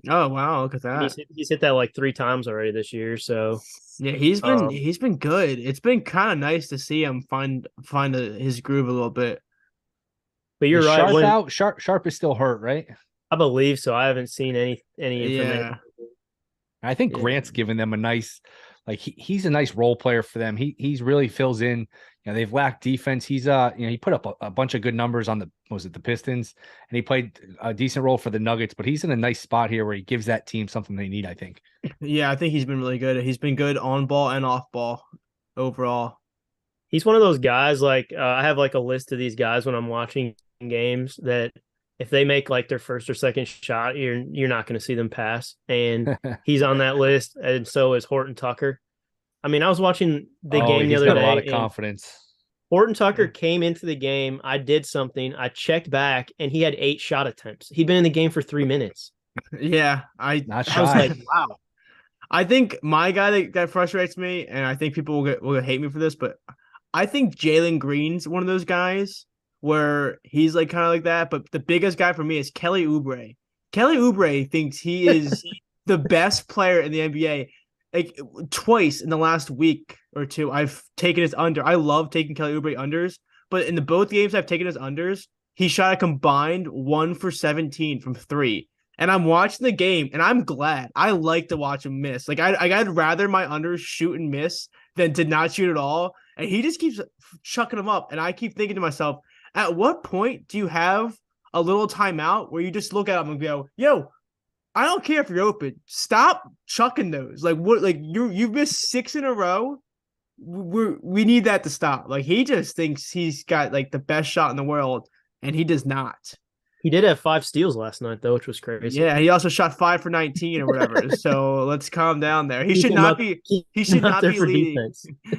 Oh wow, look at that. He's hit that like 3 times already this year. So yeah, he's been good. It's been kind of nice to see him find his groove a little bit. But you're Sharp right. out. Sharp is still hurt, right? I believe so. I haven't seen any information. Yeah. I think Grant's given them a nice, like he's a nice role player for them. He's really fills in. You know, they've lacked defense. He's he put up a bunch of good numbers on the Pistons, and he played a decent role for the Nuggets. But he's in a nice spot here where he gives that team something they need, I think. Yeah, I think he's been really good. He's been good on ball and off ball overall. He's one of those guys. Like I have like a list of these guys when I'm watching games that if they make like their first or second shot, you're not going to see them pass. And he's on that list, and so is Horton Tucker. I mean, I was watching the game the other day. A lot of confidence. Horton Tucker came into the game. I did something. I checked back, and he had 8 shot attempts. He'd been in the game for 3 minutes. Yeah, I was like, wow. I think my guy that frustrates me, and I think people will hate me for this, but I think Jalen Green's one of those guys where he's like kind of like that. But the biggest guy for me is Kelly Oubre. Kelly Oubre thinks he is the best player in the NBA. Like twice in the last week or two, I've taken his under. I love taking Kelly Oubre unders, but in the both games I've taken his unders, he shot a combined 1 for 17 from 3. and I'm watching the game, and I'm glad. I like to watch him miss. Like I'd rather my unders shoot and miss than to not shoot at all. And he just keeps chucking them up, and I keep thinking to myself, at what point do you have a little timeout where you just look at him and go, "Yo, I don't care if you're open. Stop chucking those. Like what? Like you've missed 6 in a row. We need that to stop." Like he just thinks he's got like the best shot in the world, and he does not. He did have 5 steals last night, though, which was crazy. Yeah, he also shot 5 for 19 or whatever. So let's calm down there. He should not be. He should not be leading.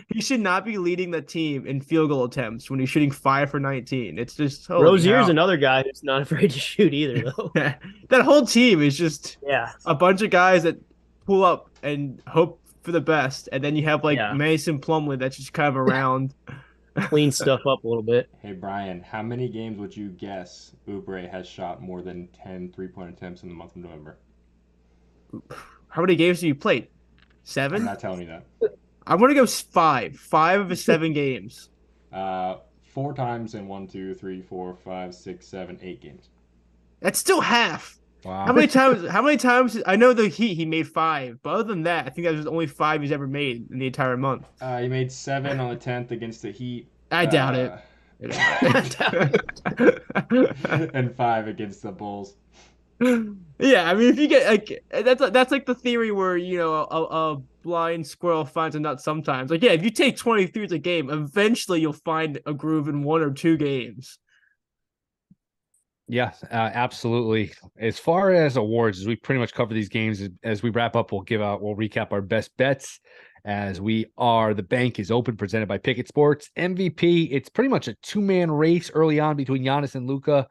He should not be leading the team in field goal attempts when he's shooting 5 for 19. It's just Rozier's another guy who's not afraid to shoot either, though. That whole team is just yeah, a bunch of guys that pull up and hope for the best, and then you have like Mason Plumlee that's just kind of around. Clean stuff up a little bit. Hey, Brian, how many games would you guess Oubre has shot more than 10 3-point attempts in the month of November? How many games have you played? 7? I'm not telling you that. I'm going to go 5. 5 of his 7 games. 4 times in 1, 2, 3, 4, 5, 6, 7, 8 games. That's still half. Wow. How many times? I know the Heat, he made 5. But other than that, I think that was only 5 he's ever made in the entire month. He made 7 on the 10th against the Heat. I doubt it. And 5 against the Bulls. Yeah, I mean, if you get like that's like the theory where a blind squirrel finds a nut sometimes. Like, yeah, if you take 23 a game, eventually you'll find a groove in 1 or 2 games. Yeah, absolutely. As far as awards, as we pretty much cover these games, as we wrap up, we'll recap our best bets. As the bank is open, presented by Pickett Sports. MVP, it's pretty much a 2-man race early on between Giannis and Luka,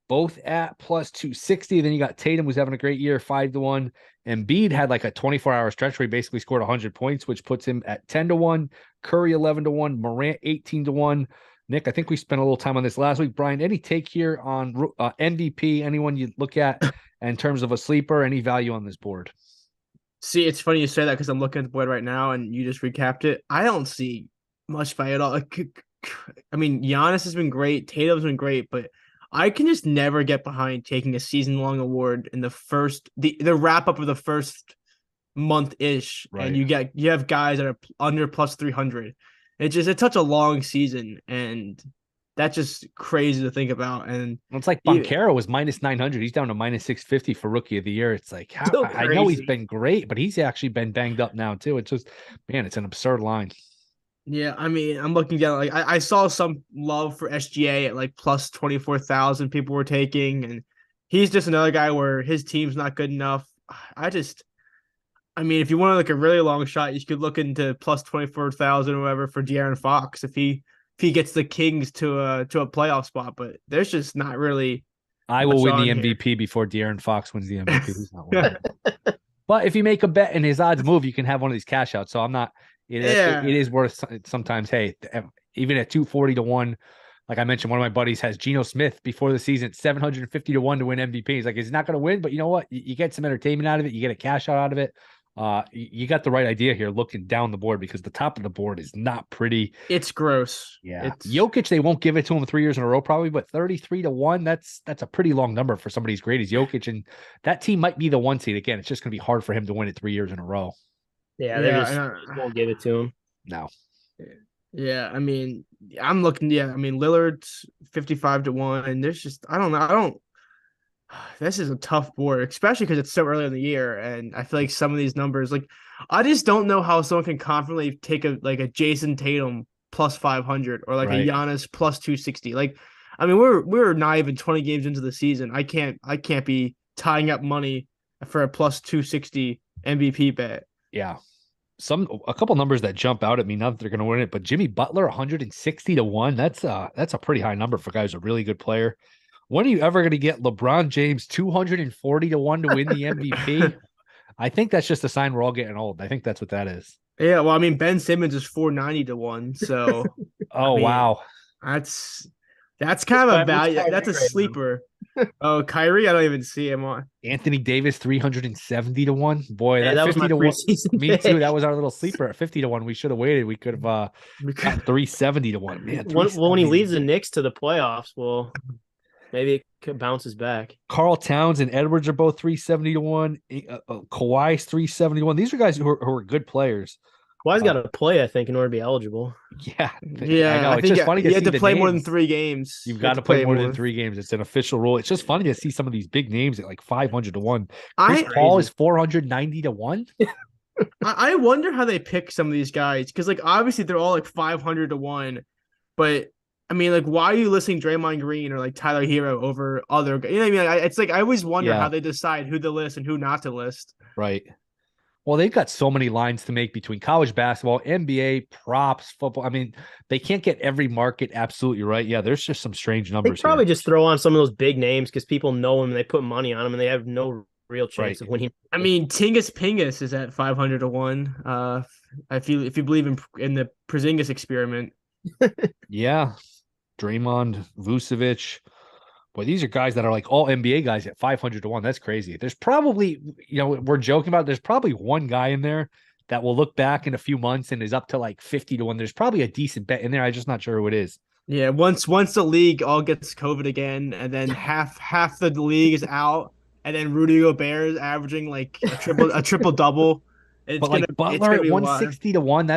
both at plus 260. Then you got Tatum, who's having a great year, 5-1. Embiid had like a 24-hour stretch where he basically scored 100 points, which puts him at 10-1. Curry 11-1. Morant 18-1. Nick, I think we spent a little time on this last week. Brian, any take here on MVP? Anyone you look at in terms of a sleeper? Any value on this board? See, it's funny you say that because I'm looking at the board right now and you just recapped it. I don't see much value at all. I mean, Giannis has been great. Tatum's been great, but I can just never get behind taking a season-long award in the wrap-up of the first month-ish. Right. And you have guys that are under plus 300. It's such a long season, and that's just crazy to think about. And it's like Banchero was minus 900. He's down to minus 650 for Rookie of the Year. It's like, I know he's been great, but he's actually been banged up now too. It's just, man, it's an absurd line. Yeah, I mean, I'm looking at like I saw some love for SGA at like plus 24,000 people were taking, and he's just another guy where his team's not good enough. I mean, if you want like a really long shot, you could look into plus 24,000 or whatever for De'Aaron Fox if he gets the Kings to a playoff spot. But there's just not really. I will win the MVP before De'Aaron Fox wins the MVP. He's not winning. But if you make a bet and his odds move, you can have one of these cash outs. So I'm not. It is worth sometimes. Hey, even at 240-1, like I mentioned, one of my buddies has Geno Smith before the season, 750-1 to win MVP. He's like, he's not going to win, but you know what? You get some entertainment out of it. You get a cash out of it. You got the right idea here looking down the board because the top of the board is not pretty. It's gross. Yeah. Jokic, they won't give it to him 3 years in a row probably, but 33-1, that's a pretty long number for somebody as great as Jokic. And that team might be the 1 seed. Again, it's just going to be hard for him to win it 3 years in a row. Yeah, they just won't give it to him. No. Yeah, I mean, I'm looking. Yeah, I mean, Lillard's 55-1, and there's just I don't know. This is a tough board, especially because it's so early in the year, and I feel like some of these numbers, like, I just don't know how someone can confidently take a Jason Tatum plus 500 or like a Giannis plus 260. Like, I mean, we're not even 20 games into the season. I can't be tying up money for a plus 260 MVP bet. Yeah. A couple numbers that jump out at me, not that they're going to win it, but Jimmy Butler 160-1. That's a pretty high number for a guy who's a really good player. When are you ever going to get LeBron James 240-1 to win the MVP? I think that's just a sign we're all getting old. I think that's what that is. Yeah, well, I mean, Ben Simmons is 490-1. So wow. That's kind of a value. That's a sleeper. Oh, Kyrie, I don't even see him on. Anthony Davis 370-1. Boy, that was my preseason. Me too. That was our little sleeper at 50-1. We should have waited. We could have got 370-1. Man, when he leads the Knicks to the playoffs, well, Maybe it bounces back. Carl Towns and Edwards are both 370-1. Kawhi's 371. These are guys who are good players. Kawhi's got to play, I think, in order to be eligible. Yeah, Yeah, I know. I It's think just funny to you see had to the play more than names. 3 games. You've got to play more than 3 games. It's an official rule. It's just funny to see some of these big names at like 500-1. Chris Paul is 490-1. I wonder how they pick some of these guys because, like, obviously they're all like 500-1, but I mean, like, why are you listing Draymond Green or like Tyler Hero over other guys? You know what I mean? It's like I always wonder how they decide who to list and who not to list. Right. Well, they've got so many lines to make between college basketball, NBA, props, football. I mean, they can't get every market absolutely right. Yeah, there's just some strange numbers. They probably just throw on some of those big names because people know them and they put money on them and they have no real chance of winning. I mean, Tingus Pingus is at 500-1. If you believe in the Porzingis experiment. Yeah. Draymond, Vucevic. Boy, these are guys that are like all NBA guys at 500-1. That's crazy. There's probably, we're joking about it. There's probably one guy in there that will look back in a few months and is up to like 50-1. There's probably a decent bet in there. I'm just not sure who it is. Yeah, once the league all gets COVID again, and then half the league is out, and then Rudy Gobert is averaging like a triple double. But like Butler at 160-1,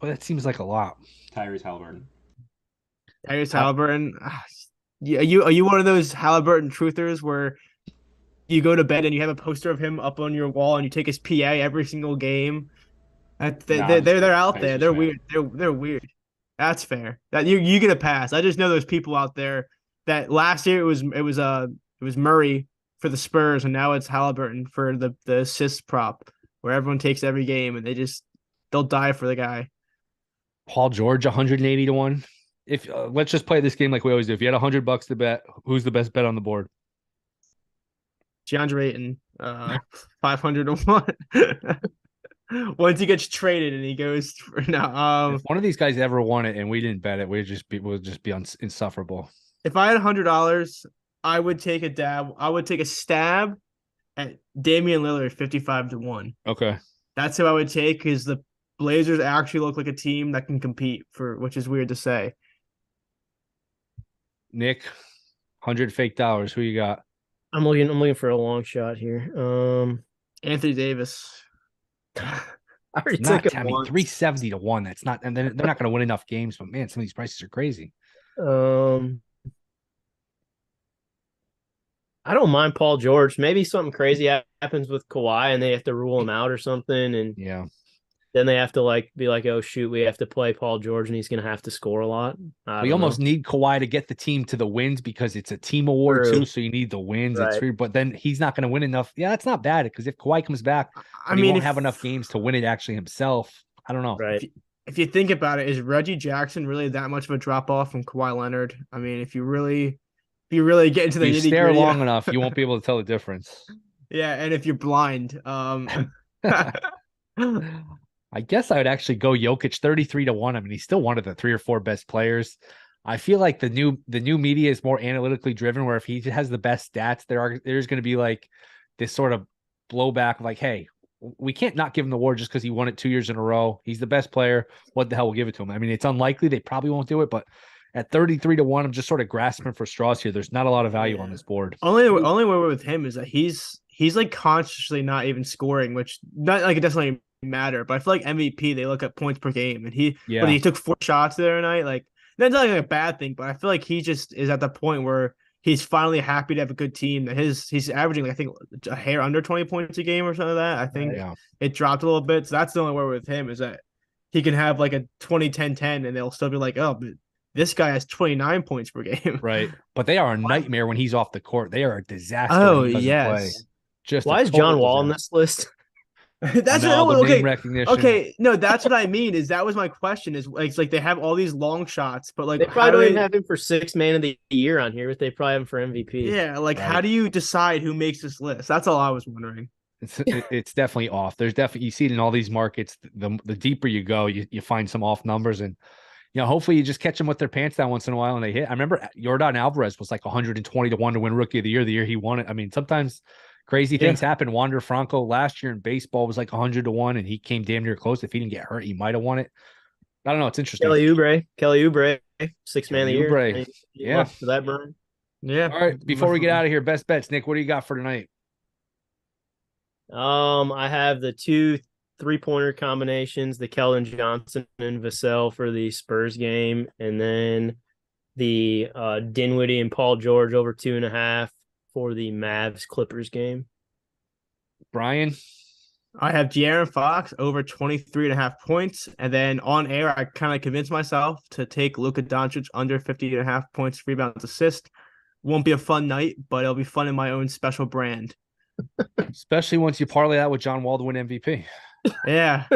that seems like a lot. Tyrese Halliburton. Yeah, are you one of those Halliburton truthers where you go to bed and you have a poster of him up on your wall and you take his PA every single game? They're out there. They're weird. They're weird. That's fair. That you get a pass. I just know there's people out there that last year it was Murray for the Spurs and now it's Halliburton for the assist prop where everyone takes every game and they'll die for the guy. Paul George 180-1. If let's just play this game like we always do. If you had $100 to bet, who's the best bet on the board? DeAndre Ayton, 500-1. Once he gets traded and he goes if one of these guys ever won it and we didn't bet it, we'll just be insufferable. If I had $100, I would take a dab. I would take a stab at Damian Lillard 55-1. Okay, that's who I would take because the Blazers actually look like a team that can compete which is weird to say. Nick, 100 fake dollars. Who you got? I'm looking for a long shot here. Anthony Davis. I already took him 370-1. That's not, and then they're not going to win enough games. But man, some of these prices are crazy. I don't mind Paul George. Maybe something crazy happens with Kawhi and they have to rule him out or something. And yeah. Then they have to be like, oh, shoot, we have to play Paul George and he's going to have to score a lot. We almost need Kawhi to get the team to the wins because it's a team award too. So you need the wins. Right. It's weird, but then he's not going to win enough. Yeah, that's not bad because if Kawhi comes back, he won't have enough games to win it actually himself. I don't know. Right. If you think about it, is Reggie Jackson really that much of a drop off from Kawhi Leonard? I mean, if you really get into the you stare long enough, you won't be able to tell the difference. Yeah, and if you're blind, I guess I would actually go Jokic 33-1. I mean, he's still one of the 3 or 4 best players. I feel like the new media is more analytically driven, where if he has the best stats, there's going to be like this sort of blowback of like, hey, we can't not give him the award just because he won it 2 years in a row. He's the best player. What the hell will give it to him? I mean, it's unlikely. They probably won't do it, but at 33-1, I'm just sort of grasping for straws here. There's not a lot of value on this board. Only way with him is that he's like consciously not even scoring, which not like it doesn't matter, but I feel like MVP they look at points per game, and he took 4 shots the other night. Like that's not like a bad thing, but I feel like he just is at the point where he's finally happy to have a good team. That he's averaging, I think, a hair under 20 points a game or something like that. I think it dropped a little bit, so that's the only way with him is that he can have like a 20-10-10, and they'll still be like, oh, but this guy has 29 points per game. Right, but they are a nightmare when he's off the court. They are a disaster. Oh yes. Just why is John Wall on this list? That's okay. Okay, no, that's what I mean. Is that was my question? Is like, it's like they have all these long shots, but like they probably don't even have him for 6th man of the year on here, but they probably have him for MVP. Yeah, like how do you decide who makes this list? That's all I was wondering. It's definitely off. There's definitely, you see it in all these markets. The deeper you go, you find some off numbers, and hopefully you just catch them with their pants down once in a while and they hit. I remember Yordan Alvarez was like 120-1 to win Rookie of the Year the year he won it. I mean, sometimes crazy things happen. Wander Franco last year in baseball was like 100-1, and he came damn near close. If he didn't get hurt, he might have won it. I don't know. It's interesting. Kelly Oubre, 6th man of the year. Yeah, for that burn. Yeah. All right, before we get out of here, best bets, Nick. What do you got for tonight? I have the 2 3-pointer combinations, the Keldon Johnson and Vassell for the Spurs game, and then the Dinwiddie and Paul George over 2.5 for the Mavs Clippers game. Brian? I have De'Aaron Fox over 23.5 points. And then on air, I kind of convinced myself to take Luka Doncic under 50.5 points, rebounds, assist. Won't be a fun night, but it'll be fun in my own special brand. Especially once you parlay that with John Wall to win MVP. Yeah.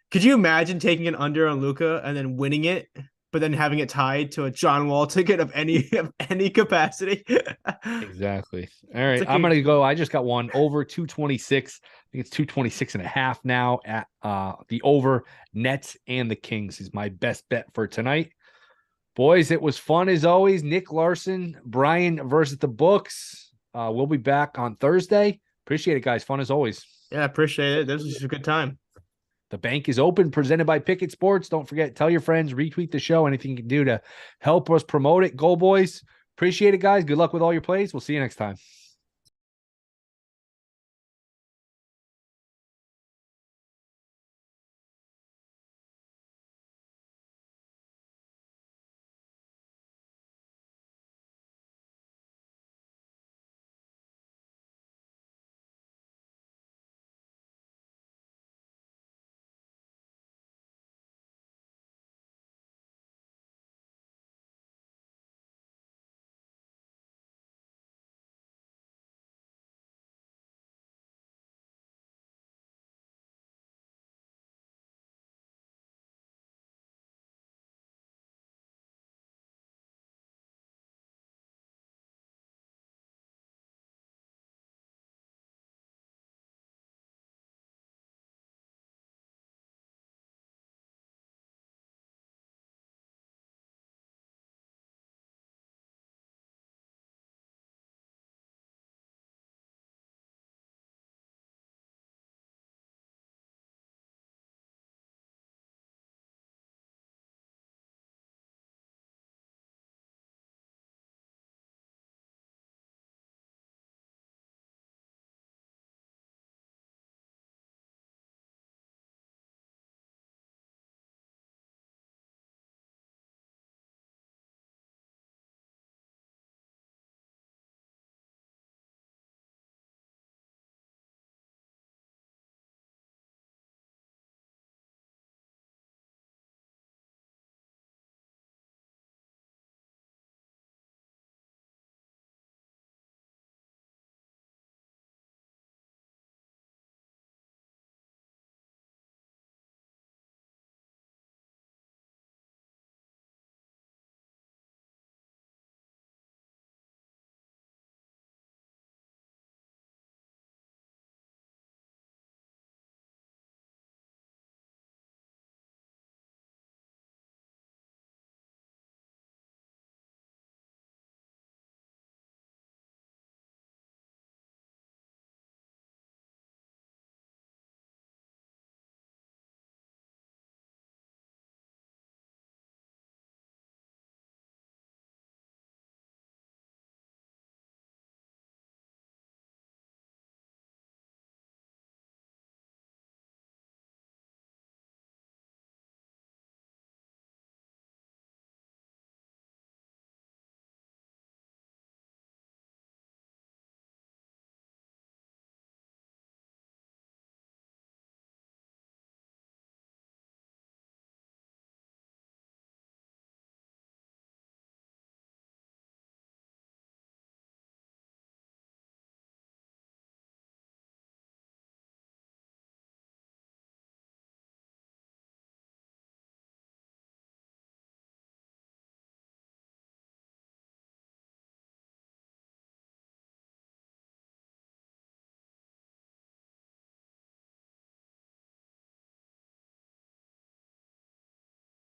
Could you imagine taking an under on Luka and then winning it, but then having it tied to a John Wall ticket of any capacity? Exactly. All right. Like I'm going to go. I just got one over 226. I think it's 226.5 now at the over Nets and the Kings is my best bet for tonight. Boys, it was fun as always. NicLarson, Brian versus the books. We'll be back on Thursday. Appreciate it, guys. Fun as always. Yeah, appreciate it. This was just a good time. The bank is open, presented by Pickett Sports. Don't forget, tell your friends, retweet the show. Anything you can do to help us promote it. Go, boys. Appreciate it, guys. Good luck with all your plays. We'll see you next time.